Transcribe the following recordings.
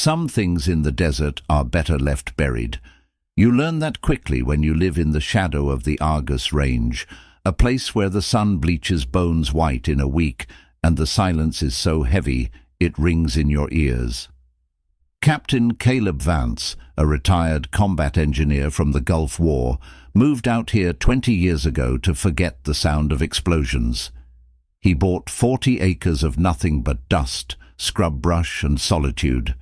Some things in the desert are better left buried. You learn that quickly when you live in the shadow of the Argus Range, a place where the sun bleaches bones white in a week and the silence is so heavy it rings in your ears. Captain Caleb Vance, a retired combat engineer from the Gulf War, moved out here 20 years ago to forget the sound of explosions. He bought 40 acres of nothing but dust, scrub brush and solitude.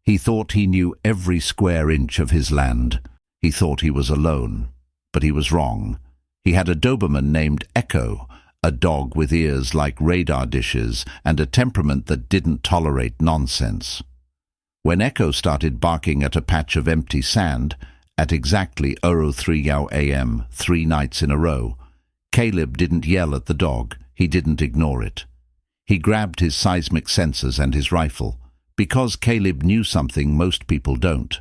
He thought he knew every square inch of his land. He thought he was alone, but he was wrong. He had a Doberman named Echo, a dog with ears like radar dishes and a temperament that didn't tolerate nonsense. When Echo started barking at a patch of empty sand, at exactly 03 a.m., 3 nights in a row, Caleb didn't yell at the dog, he didn't ignore it. He grabbed his seismic sensors and his rifle, because Caleb knew something most people don't.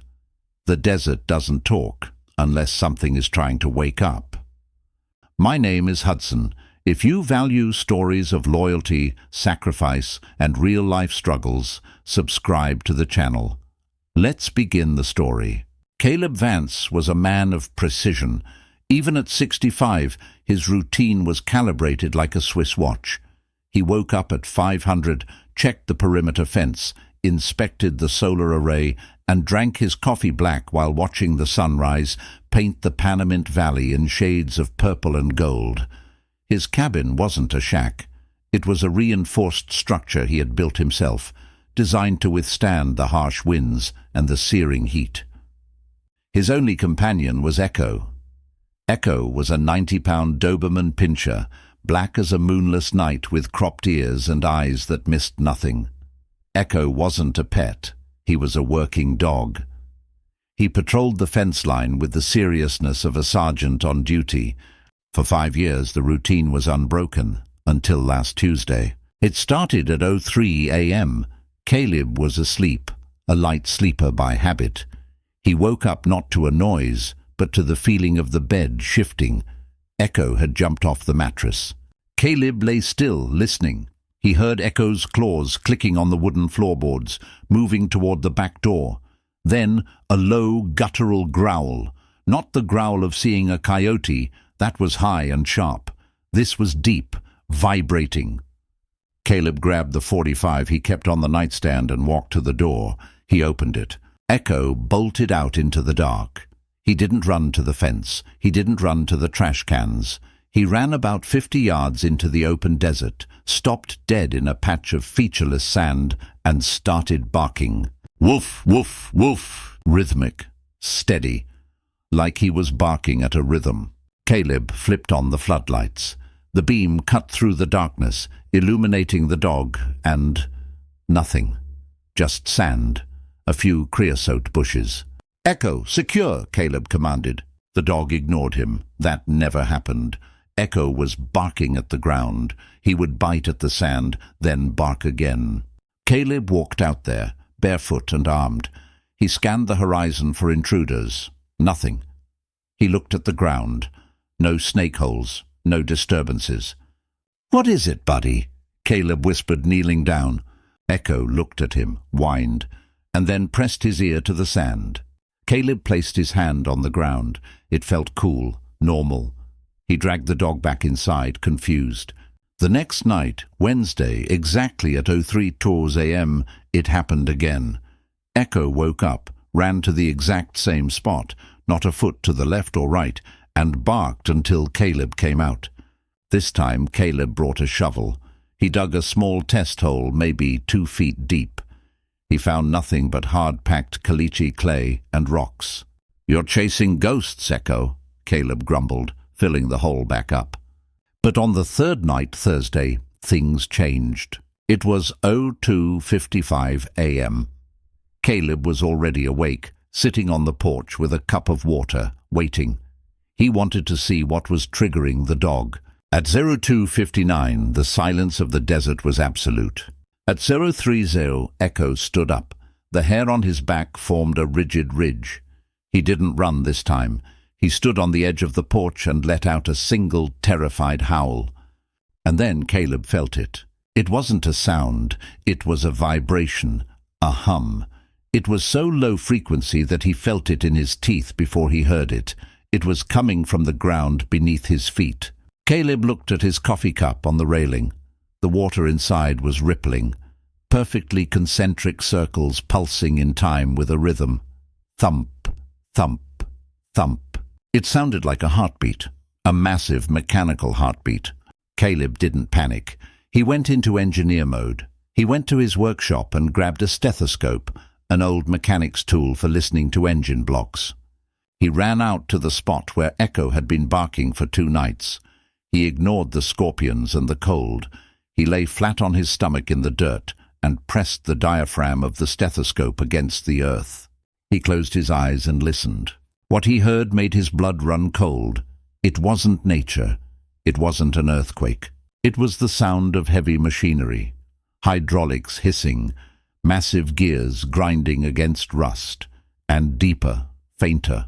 The desert doesn't talk unless something is trying to wake up. My name is Hudson. If you value stories of loyalty, sacrifice, and real-life struggles, subscribe to the channel. Let's begin the story. Caleb Vance was a man of precision. Even at 65, his routine was calibrated like a Swiss watch. He woke up at 500, checked the perimeter fence, inspected the solar array, and drank his coffee black while watching the sunrise paint the Panamint Valley in shades of purple and gold. His cabin wasn't a shack. It was a reinforced structure he had built himself, designed to withstand the harsh winds and the searing heat. His only companion was Echo. Echo was a 90-pound Doberman pinscher, black as a moonless night with cropped ears and eyes that missed nothing. Echo wasn't a pet. He was a working dog. He patrolled the fence line with the seriousness of a sergeant on duty. For 5 years, the routine was unbroken, until last Tuesday. It started at 03 a.m. Caleb was asleep, a light sleeper by habit. He woke up not to a noise, but to the feeling of the bed shifting. Echo had jumped off the mattress. Caleb lay still, listening. He heard Echo's claws clicking on the wooden floorboards, moving toward the back door. Then a low, guttural growl. Not the growl of seeing a coyote. That was high and sharp. This was deep, vibrating. Caleb grabbed the .45 he kept on the nightstand and walked to the door. He opened it. Echo bolted out into the dark. He didn't run to the fence. He didn't run to the trash cans. He ran about 50 yards into the open desert, stopped dead in a patch of featureless sand, and started barking. Woof, woof, woof. Rhythmic, steady, like he was barking at a rhythm. Caleb flipped on the floodlights. The beam cut through the darkness, illuminating the dog, and nothing. Just sand, a few creosote bushes. Echo, secure, Caleb commanded. The dog ignored him. That never happened. Echo was barking at the ground. He would bite at the sand, then bark again. Caleb walked out there, barefoot and armed. He scanned the horizon for intruders. Nothing. He looked at the ground. No snake holes, no disturbances. "What is it, buddy?" Caleb whispered, kneeling down. Echo looked at him, whined, and then pressed his ear to the sand. Caleb placed his hand on the ground. It felt cool, normal. He dragged the dog back inside, confused. The next night, Wednesday, exactly at 03 a.m., it happened again. Echo woke up, ran to the exact same spot, not a foot to the left or right, and barked until Caleb came out. This time Caleb brought a shovel. He dug a small test hole, maybe 2 feet deep. He found nothing but hard-packed caliche clay and rocks. "You're chasing ghosts, Echo," Caleb grumbled, filling the hole back up. But on the third night, Thursday, things changed. It was 02:55 a.m. Caleb was already awake, sitting on the porch with a cup of water, waiting. He wanted to see what was triggering the dog. At 02:59, the silence of the desert was absolute. At 03:00, Echo stood up. The hair on his back formed a rigid ridge. He didn't run this time. He stood on the edge of the porch and let out a single terrified howl. And then Caleb felt it. It wasn't a sound. It was a vibration, a hum. It was so low frequency that he felt it in his teeth before he heard it. It was coming from the ground beneath his feet. Caleb looked at his coffee cup on the railing. The water inside was rippling, perfectly concentric circles pulsing in time with a rhythm. Thump, thump, thump. It sounded like a heartbeat, a massive mechanical heartbeat. Caleb didn't panic. He went into engineer mode. He went to his workshop and grabbed a stethoscope, an old mechanic's tool for listening to engine blocks. He ran out to the spot where Echo had been barking for 2 nights. He ignored the scorpions and the cold. He lay flat on his stomach in the dirt and pressed the diaphragm of the stethoscope against the earth. He closed his eyes and listened. What he heard made his blood run cold. It wasn't nature. It wasn't an earthquake. It was the sound of heavy machinery, hydraulics hissing, massive gears grinding against rust, and deeper, fainter,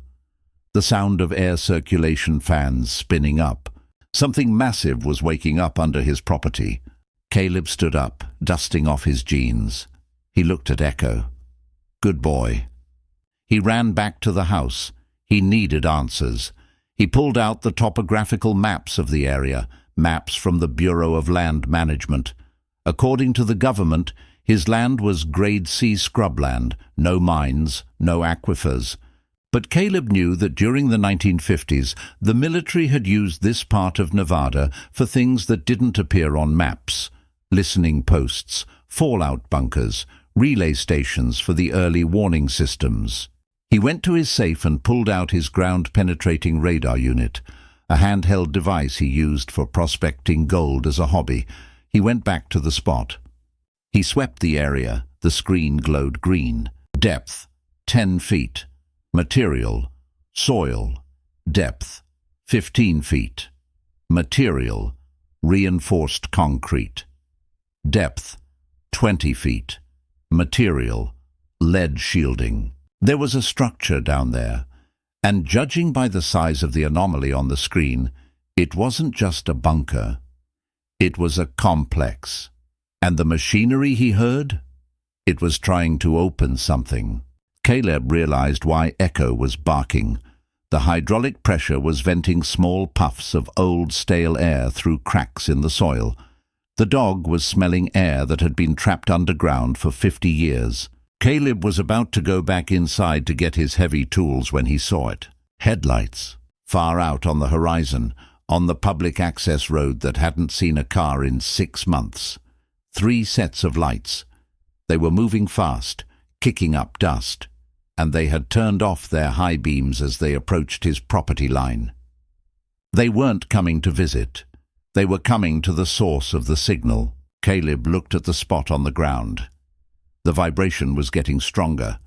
the sound of air circulation fans spinning up. Something massive was waking up under his property. Caleb stood up, dusting off his jeans. He looked at Echo. Good boy. He ran back to the house. He needed answers. He pulled out the topographical maps of the area, maps from the Bureau of Land Management. According to the government, his land was Grade C scrubland, no mines, no aquifers. But Caleb knew that during the 1950s, the military had used this part of Nevada for things that didn't appear on maps: listening posts, fallout bunkers, relay stations for the early warning systems. He went to his safe and pulled out his ground-penetrating radar unit, a handheld device he used for prospecting gold as a hobby. He went back to the spot. He swept the area. The screen glowed green. Depth, 10 feet. Material, soil. Depth, 15 feet. Material, reinforced concrete. Depth, 20 feet. Material, lead shielding. There was a structure down there, and judging by the size of the anomaly on the screen, it wasn't just a bunker. It was a complex. And the machinery he heard? It was trying to open something. Caleb realized why Echo was barking. The hydraulic pressure was venting small puffs of old, stale air through cracks in the soil. The dog was smelling air that had been trapped underground for 50 years. Caleb was about to go back inside to get his heavy tools when he saw it. Headlights, far out on the horizon, on the public access road that hadn't seen a car in 6 months. 3 sets of lights. They were moving fast, kicking up dust, and they had turned off their high beams as they approached his property line. They weren't coming to visit. They were coming to the source of the signal. Caleb looked at the spot on the ground. The vibration was getting stronger.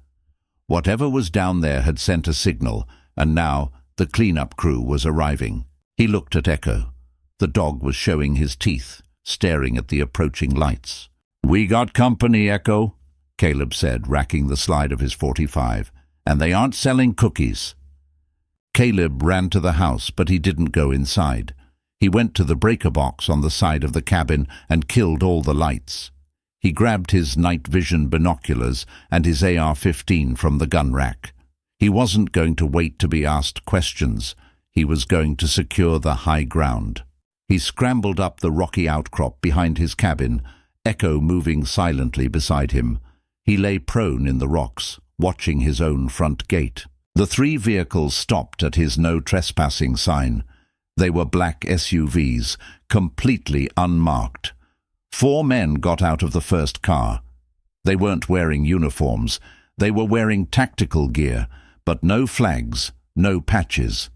Whatever was down there had sent a signal, and now the cleanup crew was arriving. He looked at Echo. The dog was showing his teeth, staring at the approaching lights. "We got company, Echo," Caleb said, racking the slide of his .45, "and they aren't selling cookies." Caleb ran to the house, but he didn't go inside. He went to the breaker box on the side of the cabin and killed all the lights. He grabbed his night vision binoculars and his AR-15 from the gun rack. He wasn't going to wait to be asked questions. He was going to secure the high ground. He scrambled up the rocky outcrop behind his cabin, Echo moving silently beside him. He lay prone in the rocks, watching his own front gate. The 3 vehicles stopped at his no trespassing sign. They were black SUVs, completely unmarked. 4 men got out of the first car. They weren't wearing uniforms. They were wearing tactical gear, but no flags, no patches.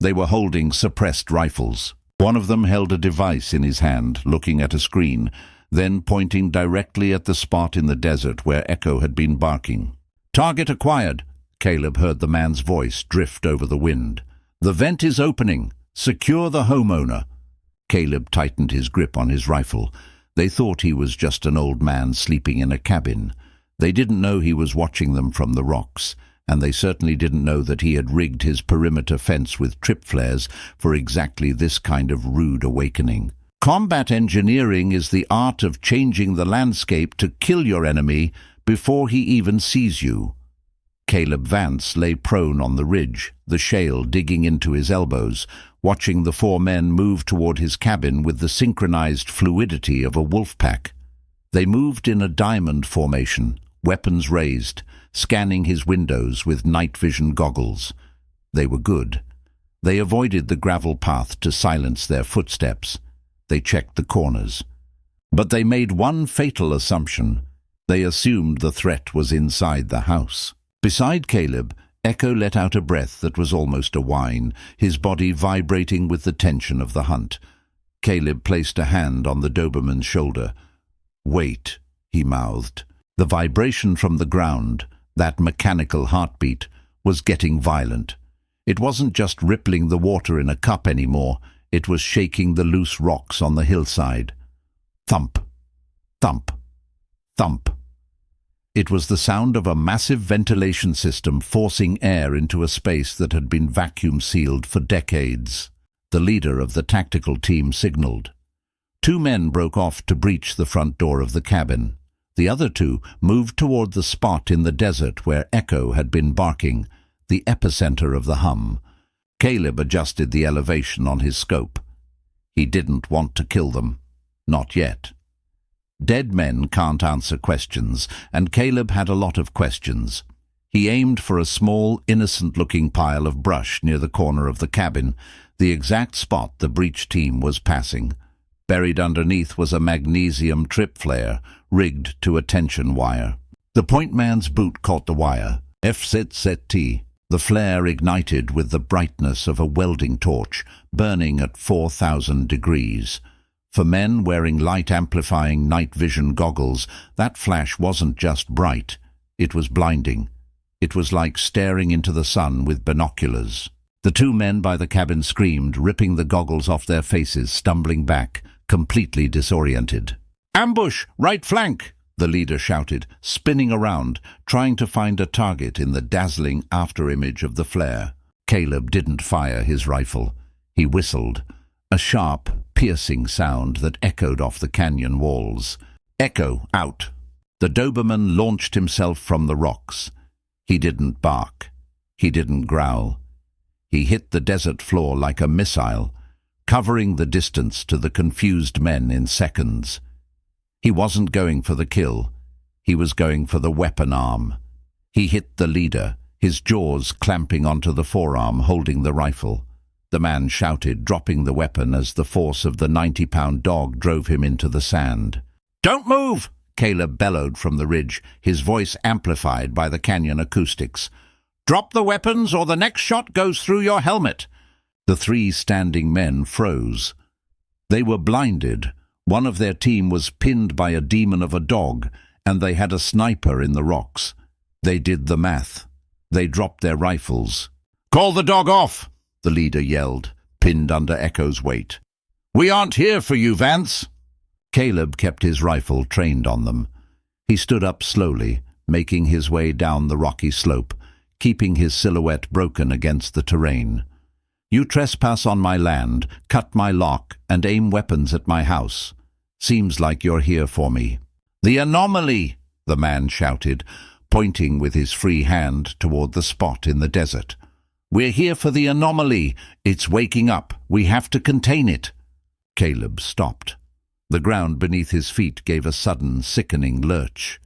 They were holding suppressed rifles. One of them held a device in his hand, looking at a screen, then pointing directly at the spot in the desert where Echo had been barking. "Target acquired," Caleb heard the man's voice drift over the wind. "The vent is opening. Secure the homeowner." Caleb tightened his grip on his rifle. They thought he was just an old man sleeping in a cabin. They didn't know he was watching them from the rocks, and they certainly didn't know that he had rigged his perimeter fence with trip flares for exactly this kind of rude awakening. Combat engineering is the art of changing the landscape to kill your enemy before he even sees you. Caleb Vance lay prone on the ridge, the shale digging into his elbows, watching the 4 men move toward his cabin with the synchronized fluidity of a wolf pack. They moved in a diamond formation, weapons raised, scanning his windows with night vision goggles. They were good. They avoided the gravel path to silence their footsteps. They checked the corners. But they made one fatal assumption. They assumed the threat was inside the house. Beside Caleb, Echo let out a breath that was almost a whine, his body vibrating with the tension of the hunt. Caleb placed a hand on the Doberman's shoulder. "Wait," he mouthed. The vibration from the ground, that mechanical heartbeat, was getting violent. It wasn't just rippling the water in a cup anymore, it was shaking the loose rocks on the hillside. Thump, thump, thump. It was the sound of a massive ventilation system forcing air into a space that had been vacuum-sealed for decades. The leader of the tactical team signaled. 2 men broke off to breach the front door of the cabin. The other 2 moved toward the spot in the desert where Echo had been barking, the epicenter of the hum. Caleb adjusted the elevation on his scope. He didn't want to kill them. Not yet. Dead men can't answer questions, and Caleb had a lot of questions. He aimed for a small, innocent-looking pile of brush near the corner of the cabin, the exact spot the breach team was passing. Buried underneath was a magnesium trip flare, rigged to a tension wire. The point man's boot caught the wire. FZZT. The flare ignited with the brightness of a welding torch, burning at 4,000 degrees. For men wearing light-amplifying night vision goggles, that flash wasn't just bright, it was blinding. It was like staring into the sun with binoculars. The 2 men by the cabin screamed, ripping the goggles off their faces, stumbling back, completely disoriented. "Ambush! Right flank!" the leader shouted, spinning around, trying to find a target in the dazzling afterimage of the flare. Caleb didn't fire his rifle. He whistled, a sharp, piercing sound that echoed off the canyon walls. Echo out. The Doberman launched himself from the rocks. He didn't bark. He didn't growl. He hit the desert floor like a missile, covering the distance to the confused men in seconds. He wasn't going for the kill. He was going for the weapon arm. He hit the leader, his jaws clamping onto the forearm holding the rifle. The man shouted, dropping the weapon as the force of the 90-pound dog drove him into the sand. "Don't move!" Caleb bellowed from the ridge, his voice amplified by the canyon acoustics. "Drop the weapons or the next shot goes through your helmet." The 3 standing men froze. They were blinded. One of their team was pinned by a demon of a dog, and they had a sniper in the rocks. They did the math. They dropped their rifles. "Call the dog off!" the leader yelled, pinned under Echo's weight. "We aren't here for you, Vance." Caleb kept his rifle trained on them. He stood up slowly, making his way down the rocky slope, keeping his silhouette broken against the terrain. "You trespass on my land, cut my lock, and aim weapons at my house. Seems like you're here for me." "The anomaly!" the man shouted, pointing with his free hand toward the spot in the desert. "We're here for the anomaly. It's waking up. We have to contain it." Caleb stopped. The ground beneath his feet gave a sudden, sickening lurch.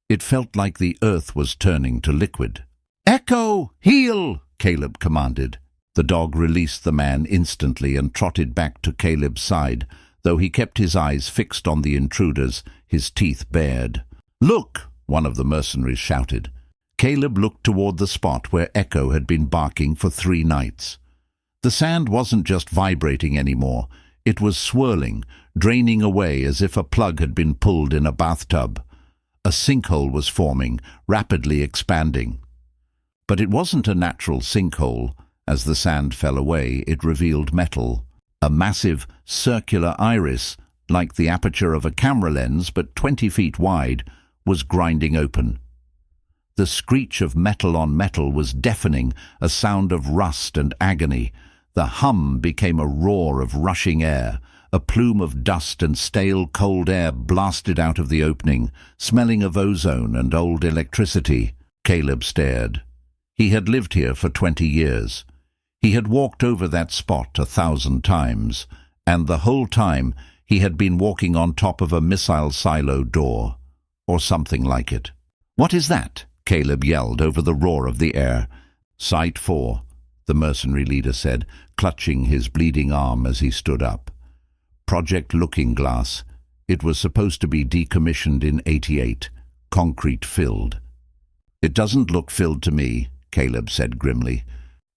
It felt like the earth was turning to liquid. "Echo! Heel!" Caleb commanded. The dog released the man instantly and trotted back to Caleb's side, though he kept his eyes fixed on the intruders, his teeth bared. "Look!" one of the mercenaries shouted. Caleb looked toward the spot where Echo had been barking for 3 nights. The sand wasn't just vibrating anymore. It was swirling, draining away as if a plug had been pulled in a bathtub. A sinkhole was forming, rapidly expanding. But it wasn't a natural sinkhole. As the sand fell away, it revealed metal. A massive, circular iris, like the aperture of a camera lens but 20 feet wide, was grinding open. The screech of metal on metal was deafening, a sound of rust and agony. The hum became a roar of rushing air, A plume of dust and stale cold air blasted out of the opening, smelling of ozone and old electricity. Caleb stared. He had lived here for 20 years. He had walked over that spot 1,000 times, and the whole time he had been walking on top of a missile silo door, or something like it. "What is that?" Caleb yelled over the roar of the air. "Site 4, the mercenary leader said, clutching his bleeding arm as he stood up. Project Looking Glass. It was supposed to be decommissioned in '88, concrete filled. "It doesn't look filled to me," Caleb said grimly.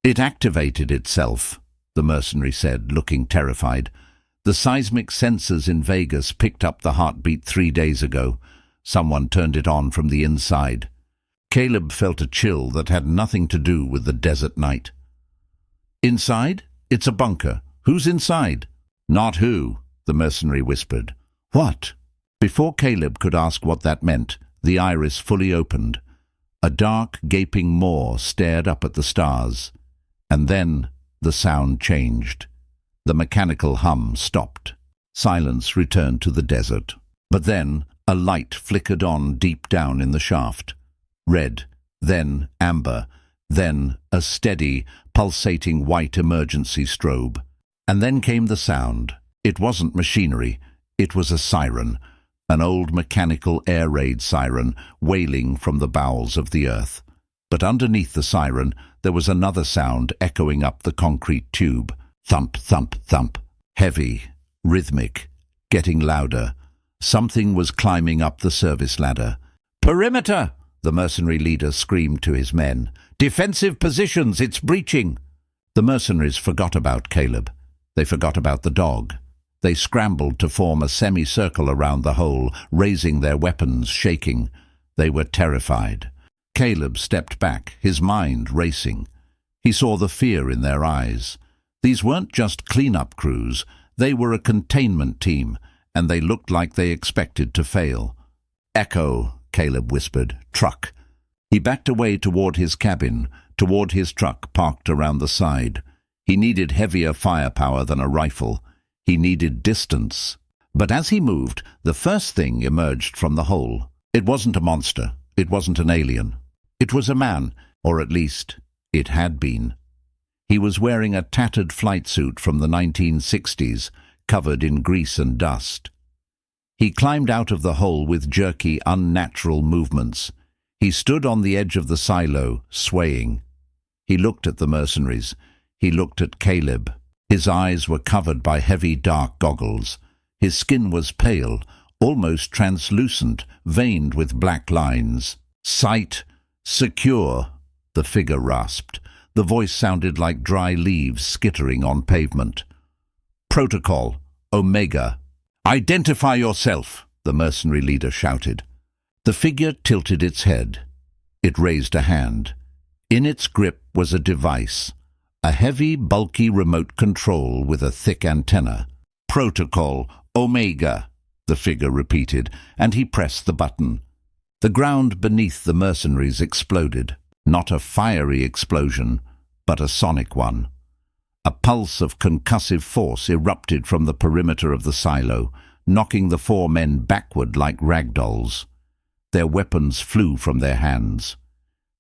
"It activated itself," the mercenary said, looking terrified. "The seismic sensors in Vegas picked up the heartbeat 3 days ago. Someone turned it on from the inside." Caleb felt a chill that had nothing to do with the desert night. "Inside? It's a bunker. Who's inside?" "Not who," the mercenary whispered. "What?" Before Caleb could ask what that meant, the iris fully opened. A dark, gaping maw stared up at the stars. And then the sound changed. The mechanical hum stopped. Silence returned to the desert. But then a light flickered on deep down in the shaft. Red, then amber, then a steady, pulsating white emergency strobe. And then came the sound. It wasn't machinery. It was a siren, an old mechanical air raid siren wailing from the bowels of the earth. But underneath the siren, there was another sound echoing up the concrete tube. Thump, thump, thump. Heavy, rhythmic, getting louder. Something was climbing up the service ladder. "Perimeter!" the mercenary leader screamed to his men. "Defensive positions, it's breaching!" The mercenaries forgot about Caleb. They forgot about the dog. They scrambled to form a semicircle around the hole, raising their weapons, shaking. They were terrified. Caleb stepped back, his mind racing. He saw the fear in their eyes. These weren't just cleanup crews. They were a containment team, and they looked like they expected to fail. "Echo," Caleb whispered. "Truck." He backed away toward his cabin, toward his truck parked around the side. He needed heavier firepower than a rifle. He needed distance. But as he moved, the first thing emerged from the hole. It wasn't a monster. It wasn't an alien. It was a man, or at least, it had been. He was wearing a tattered flight suit from the 1960s, covered in grease and dust. He climbed out of the hole with jerky, unnatural movements. He stood on the edge of the silo, swaying. He looked at the mercenaries. He looked at Caleb. His eyes were covered by heavy, dark goggles. His skin was pale, almost translucent, veined with black lines. "Sight secure," the figure rasped. The voice sounded like dry leaves skittering on pavement. "Protocol, Omega." "Identify yourself," the mercenary leader shouted. The figure tilted its head. It raised a hand. In its grip was a device, a heavy, bulky remote control with a thick antenna. "Protocol, Omega," the figure repeated, and he pressed the button. The ground beneath the mercenaries exploded. Not a fiery explosion, but a sonic one. A pulse of concussive force erupted from the perimeter of the silo, knocking the 4 men backward like ragdolls. Their weapons flew from their hands.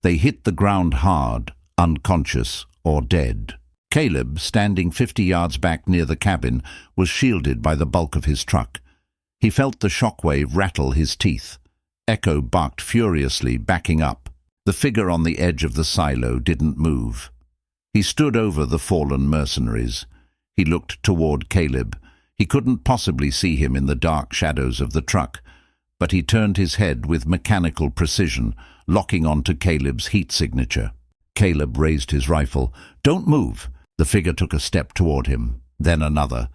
They hit the ground hard, unconscious or dead. Caleb, standing 50 yards back near the cabin, was shielded by the bulk of his truck. He felt the shockwave rattle his teeth. Echo barked furiously, backing up. The figure on the edge of the silo didn't move. He stood over the fallen mercenaries. He looked toward Caleb. He couldn't possibly see him in the dark shadows of the truck, but he turned his head with mechanical precision, locking onto Caleb's heat signature. Caleb raised his rifle. "Don't move!" The figure took a step toward him, then another.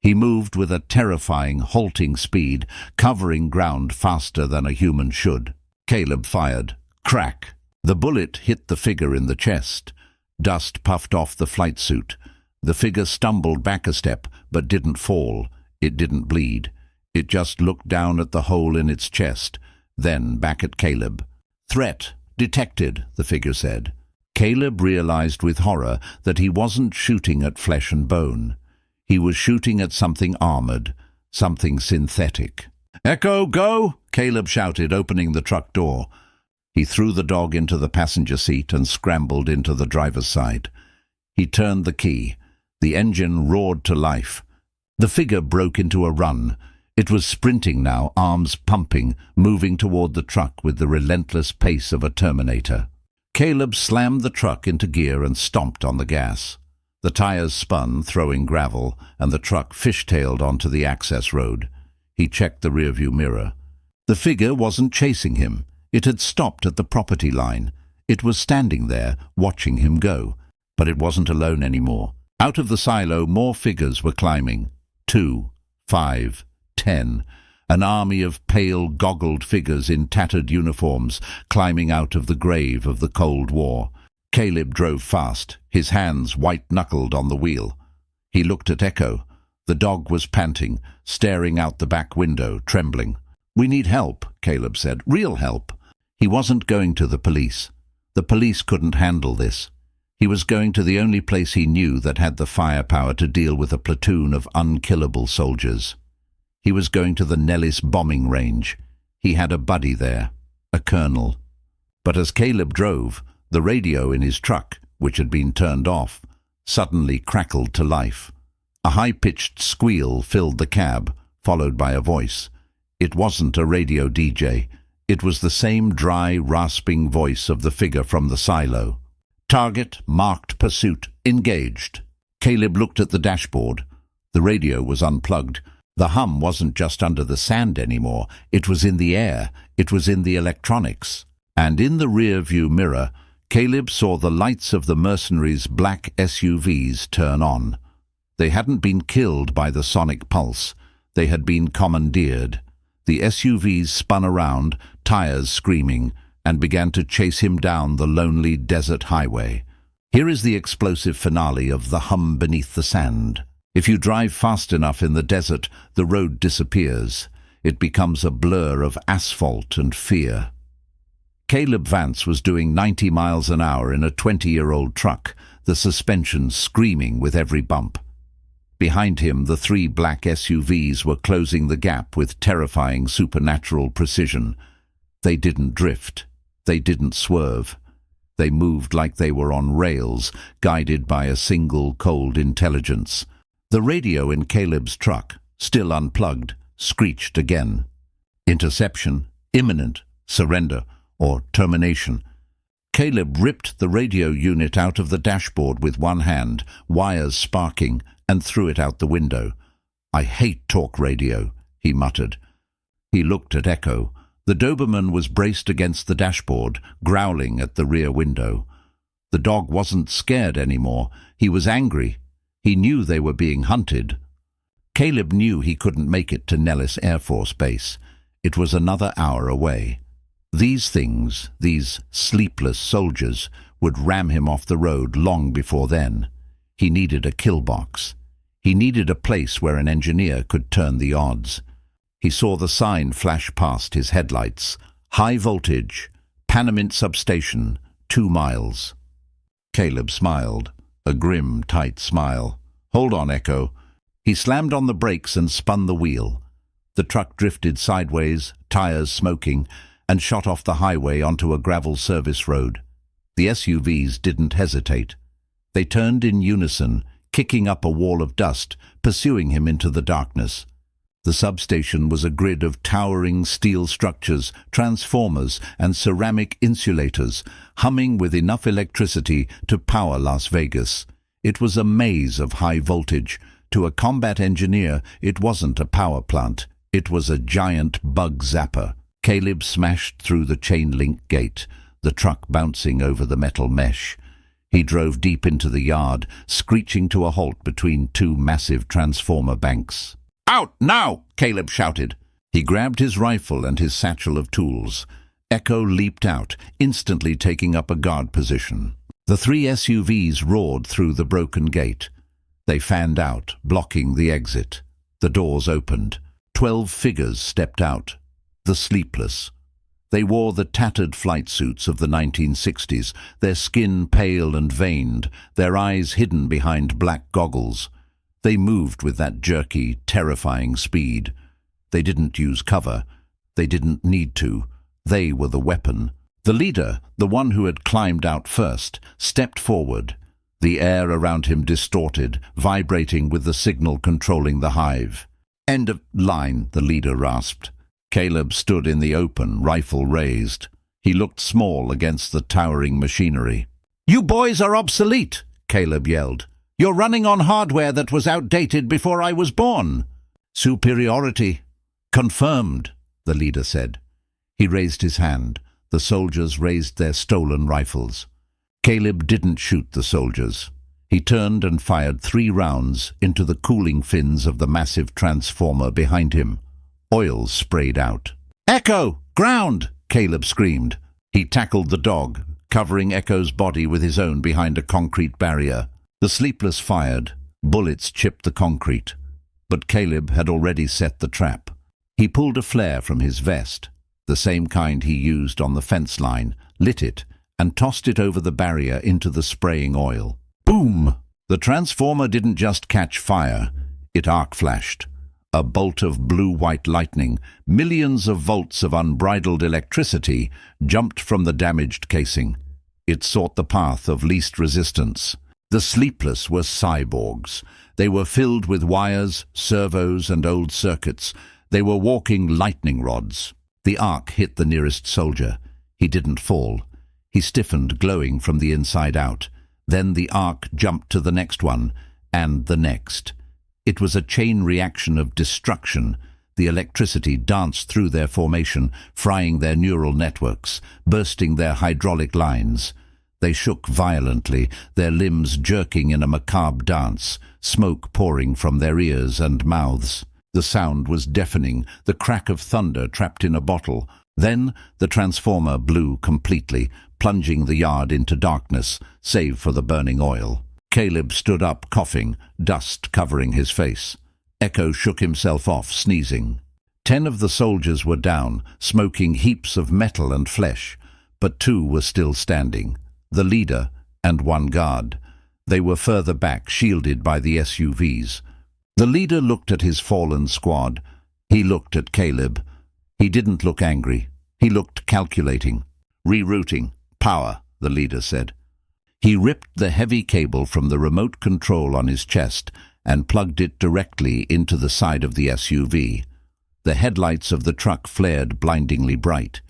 He moved with a terrifying, halting speed, covering ground faster than a human should. Caleb fired. Crack! The bullet hit the figure in the chest. Dust puffed off the flight suit. The figure stumbled back a step, but didn't fall. It didn't bleed. It just looked down at the hole in its chest, then back at Caleb. "Threat detected," the figure said. Caleb realized with horror that he wasn't shooting at flesh and bone. He was shooting at something armored, something synthetic. "Echo, go!" Caleb shouted, opening the truck door. He threw the dog into the passenger seat and scrambled into the driver's side. He turned the key. The engine roared to life. The figure broke into a run. It was sprinting now, arms pumping, moving toward the truck with the relentless pace of a Terminator. Caleb slammed the truck into gear and stomped on the gas. The tires spun, throwing gravel, and the truck fishtailed onto the access road. He checked the rearview mirror. The figure wasn't chasing him. It had stopped at the property line. It was standing there, watching him go. But it wasn't alone anymore. Out of the silo, more figures were climbing. 2, 5, 10. An army of pale, goggled figures in tattered uniforms climbing out of the grave of the Cold War. Caleb drove fast, his hands white-knuckled on the wheel. He looked at Echo. The dog was panting, staring out the back window, trembling. "We need help," Caleb said. "Real help." He wasn't going to the police. The police couldn't handle this. He was going to the only place he knew that had the firepower to deal with a platoon of unkillable soldiers. He was going to the Nellis bombing range. He had a buddy there, a colonel. But as Caleb drove, the radio in his truck, which had been turned off, suddenly crackled to life. A high-pitched squeal filled the cab, followed by a voice. It wasn't a radio DJ. It was the same dry, rasping voice of the figure from the silo. "Target, marked pursuit, engaged." Caleb looked at the dashboard. The radio was unplugged. The hum wasn't just under the sand anymore. It was in the air. It was in the electronics. And in the rear-view mirror, Caleb saw the lights of the mercenaries' black SUVs turn on. They hadn't been killed by the sonic pulse. They had been commandeered. The SUVs spun around, tires screaming, and began to chase him down the lonely desert highway. Here is the explosive finale of The Hum Beneath the Sand. If you drive fast enough in the desert, the road disappears. It becomes a blur of asphalt and fear. Caleb Vance was doing 90 miles an hour in a 20-year-old truck, the suspension screaming with every bump. Behind him, the 3 black SUVs were closing the gap with terrifying supernatural precision. They didn't drift. They didn't swerve. They moved like they were on rails, guided by a single cold intelligence. The radio in Caleb's truck, still unplugged, screeched again. Interception, imminent, surrender, or termination. Caleb ripped the radio unit out of the dashboard with one hand, wires sparking, and threw it out the window. "I hate talk radio," he muttered. He looked at Echo. The Doberman was braced against the dashboard, growling at the rear window. The dog wasn't scared anymore. He was angry. He knew they were being hunted. Caleb knew he couldn't make it to Nellis Air Force Base. It was another hour away. These things, these sleepless soldiers, would ram him off the road long before then. He needed a kill box. He needed a place where an engineer could turn the odds. He saw the sign flash past his headlights. High voltage, Panamint substation, 2 miles. Caleb smiled, a grim, tight smile. "Hold on, Echo." He slammed on the brakes and spun the wheel. The truck drifted sideways, tires smoking, and shot off the highway onto a gravel service road. The SUVs didn't hesitate. They turned in unison, kicking up a wall of dust, pursuing him into the darkness. The substation was a grid of towering steel structures, transformers, and ceramic insulators, humming with enough electricity to power Las Vegas. It was a maze of high voltage. To a combat engineer, it wasn't a power plant. It was a giant bug zapper. Caleb smashed through the chain-link gate, the truck bouncing over the metal mesh. He drove deep into the yard, screeching to a halt between 2 massive transformer banks. "Out, now!" Caleb shouted. He grabbed his rifle and his satchel of tools. Echo leaped out, instantly taking up a guard position. The 3 SUVs roared through the broken gate. They fanned out, blocking the exit. The doors opened. 12 figures stepped out. The sleepless. They wore the tattered flight suits of the 1960s, their skin pale and veined, their eyes hidden behind black goggles. They moved with that jerky, terrifying speed. They didn't use cover. They didn't need to. They were the weapon. The leader, the one who had climbed out first, stepped forward. The air around him distorted, vibrating with the signal controlling the hive. "End of line," the leader rasped. Caleb stood in the open, rifle raised. He looked small against the towering machinery. "You boys are obsolete," Caleb yelled. "You're running on hardware that was outdated before I was born." "Superiority confirmed," the leader said. He raised his hand. The soldiers raised their stolen rifles. Caleb didn't shoot the soldiers. He turned and fired 3 rounds into the cooling fins of the massive transformer behind him. Oil sprayed out. "Echo! Ground!" Caleb screamed. He tackled the dog, covering Echo's body with his own behind a concrete barrier. The sleepless fired. Bullets chipped the concrete. But Caleb had already set the trap. He pulled a flare from his vest, the same kind he used on the fence line, lit it, and tossed it over the barrier into the spraying oil. Boom! The transformer didn't just catch fire, it arc-flashed. A bolt of blue-white lightning, millions of volts of unbridled electricity, jumped from the damaged casing. It sought the path of least resistance. The sleepless were cyborgs. They were filled with wires, servos, and old circuits. They were walking lightning rods. The arc hit the nearest soldier. He didn't fall. He stiffened, glowing from the inside out. Then the arc jumped to the next one, and the next. It was a chain reaction of destruction. The electricity danced through their formation, frying their neural networks, bursting their hydraulic lines. They shook violently, their limbs jerking in a macabre dance, smoke pouring from their ears and mouths. The sound was deafening, the crack of thunder trapped in a bottle. Then the transformer blew completely, plunging the yard into darkness, save for the burning oil. Caleb stood up, coughing, dust covering his face. Echo shook himself off, sneezing. 10 of the soldiers were down, smoking heaps of metal and flesh, but 2 were still standing. The leader and 1 guard. They were further back, shielded by the SUVs. The leader looked at his fallen squad. He looked at Caleb. He didn't look angry. He looked calculating. "Rerouting. Power," the leader said. He ripped the heavy cable from the remote control on his chest and plugged it directly into the side of the SUV. The headlights of the truck flared blindingly bright.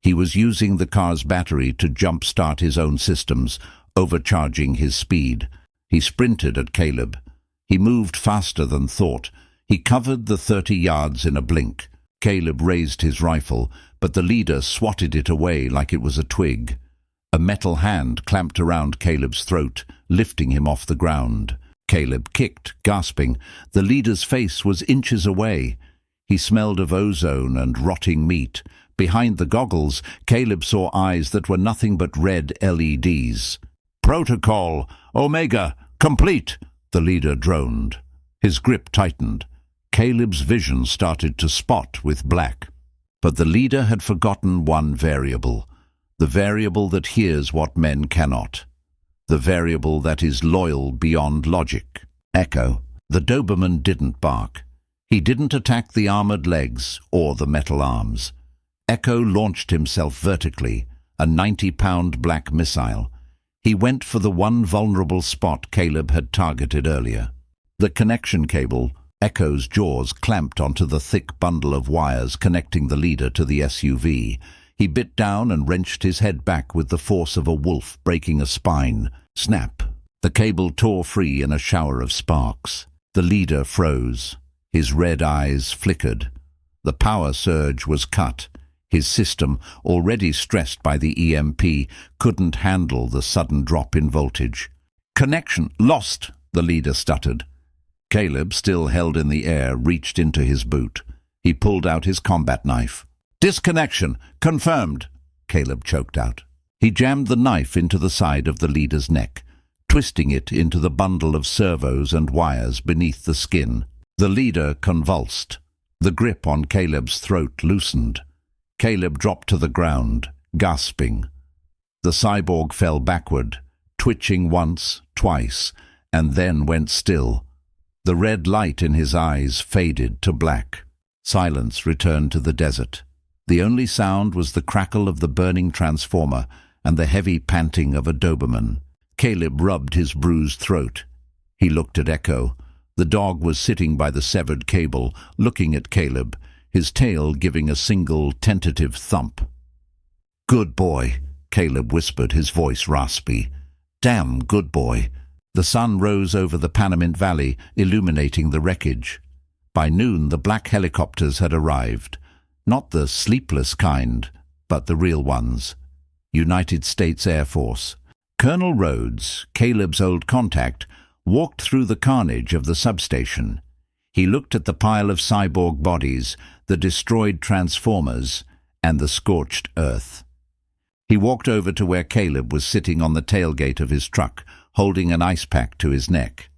He was using the car's battery to jump-start his own systems, overcharging his speed. He sprinted at Caleb. He moved faster than thought. He covered the 30 yards in a blink. Caleb raised his rifle, but the leader swatted it away like it was a twig. A metal hand clamped around Caleb's throat, lifting him off the ground. Caleb kicked, gasping. The leader's face was inches away. He smelled of ozone and rotting meat. Behind the goggles, Caleb saw eyes that were nothing but red LEDs. "Protocol, Omega, complete," the leader droned. His grip tightened. Caleb's vision started to spot with black. But the leader had forgotten one variable. The variable that hears what men cannot. The variable that is loyal beyond logic. Echo. The Doberman didn't bark. He didn't attack the armored legs or the metal arms. Echo launched himself vertically, a 90-pound black missile. He went for the one vulnerable spot Caleb had targeted earlier. The connection cable, Echo's jaws clamped onto the thick bundle of wires connecting the leader to the SUV. He bit down and wrenched his head back with the force of a wolf breaking a spine. Snap! The cable tore free in a shower of sparks. The leader froze. His red eyes flickered. The power surge was cut. His system, already stressed by the EMP, couldn't handle the sudden drop in voltage. "Connection lost," the leader stuttered. Caleb, still held in the air, reached into his boot. He pulled out his combat knife. "Disconnection confirmed," Caleb choked out. He jammed the knife into the side of the leader's neck, twisting it into the bundle of servos and wires beneath the skin. The leader convulsed. The grip on Caleb's throat loosened. Caleb dropped to the ground, gasping. The cyborg fell backward, twitching once, twice, and then went still. The red light in his eyes faded to black. Silence returned to the desert. The only sound was the crackle of the burning transformer and the heavy panting of a Doberman. Caleb rubbed his bruised throat. He looked at Echo. The dog was sitting by the severed cable, looking at Caleb, his tail giving a single tentative thump. "Good boy," Caleb whispered, his voice raspy. "Damn good boy." The sun rose over the Panamint Valley, illuminating the wreckage. By noon, the black helicopters had arrived. Not the sleepless kind, but the real ones. United States Air Force. Colonel Rhodes, Caleb's old contact, walked through the carnage of the substation. He looked at the pile of cyborg bodies, the destroyed transformers, and the scorched earth. He walked over to where Caleb was sitting on the tailgate of his truck, holding an ice pack to his neck.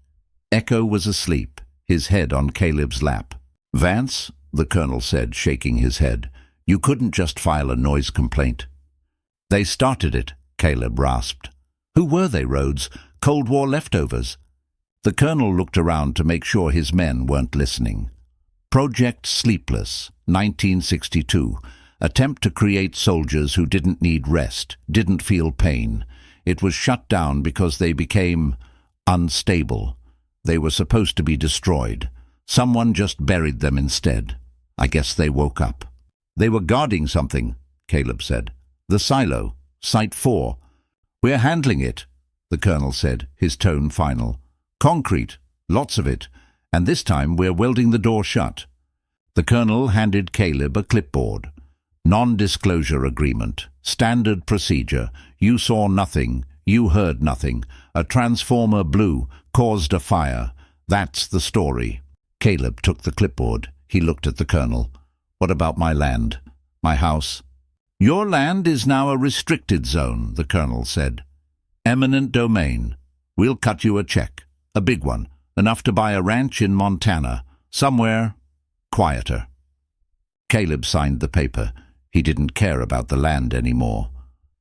Echo was asleep, his head on Caleb's lap. "Vance," the colonel said, shaking his head, "you couldn't just file a noise complaint." "They started it," Caleb rasped. "Who were they, Rhodes? Cold War leftovers?" The colonel looked around to make sure his men weren't listening. "Project Sleepless, 1962. Attempt to create soldiers who didn't need rest, didn't feel pain. It was shut down because they became unstable. They were supposed to be destroyed. Someone just buried them instead. I guess they woke up." "They were guarding something," Caleb said. "The silo, Site 4. "We're handling it," the colonel said, his tone final. "Concrete, lots of it, and this time we're welding the door shut." The colonel handed Caleb a clipboard. "Non-disclosure agreement. Standard procedure. You saw nothing. You heard nothing. A transformer blew, caused a fire. That's the story." Caleb took the clipboard. He looked at the colonel. "What about my land? My house?" "Your land is now a restricted zone," the colonel said. "Eminent domain. We'll cut you a check. A big one. Enough to buy a ranch in Montana. Somewhere quieter." Caleb signed the paper. He didn't care about the land anymore.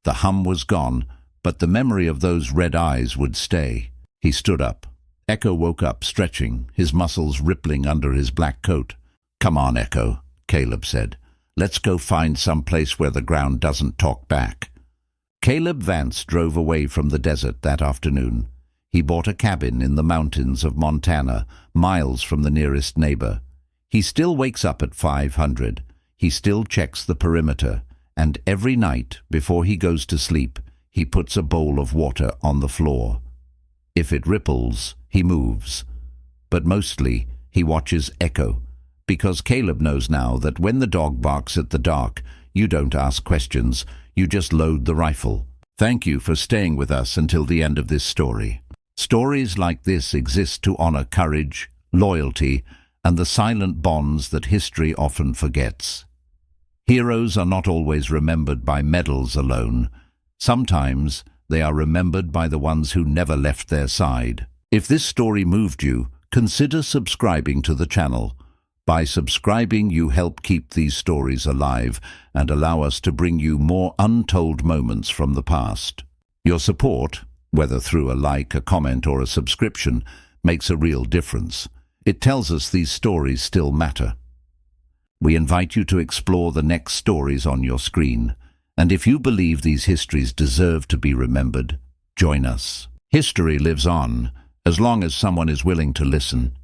The hum was gone, but the memory of those red eyes would stay. He stood up. Echo woke up, stretching, his muscles rippling under his black coat. "Come on, Echo," Caleb said. "Let's go find some place where the ground doesn't talk back." Caleb Vance drove away from the desert that afternoon. He bought a cabin in the mountains of Montana, miles from the nearest neighbor. He still wakes up at 500. He still checks the perimeter, and every night, before he goes to sleep, he puts a bowl of water on the floor. If it ripples, he moves. But mostly, he watches Echo, because Caleb knows now that when the dog barks at the dark, you don't ask questions, you just load the rifle. Thank you for staying with us until the end of this story. Stories like this exist to honor courage, loyalty, and the silent bonds that history often forgets. Heroes are not always remembered by medals alone. Sometimes they are remembered by the ones who never left their side. If this story moved you, consider subscribing to the channel. By subscribing, you help keep these stories alive and allow us to bring you more untold moments from the past. Your support, whether through a like, a comment, or a subscription, makes a real difference. It tells us these stories still matter. We invite you to explore the next stories on your screen, and if you believe these histories deserve to be remembered, join us. History lives on, as long as someone is willing to listen.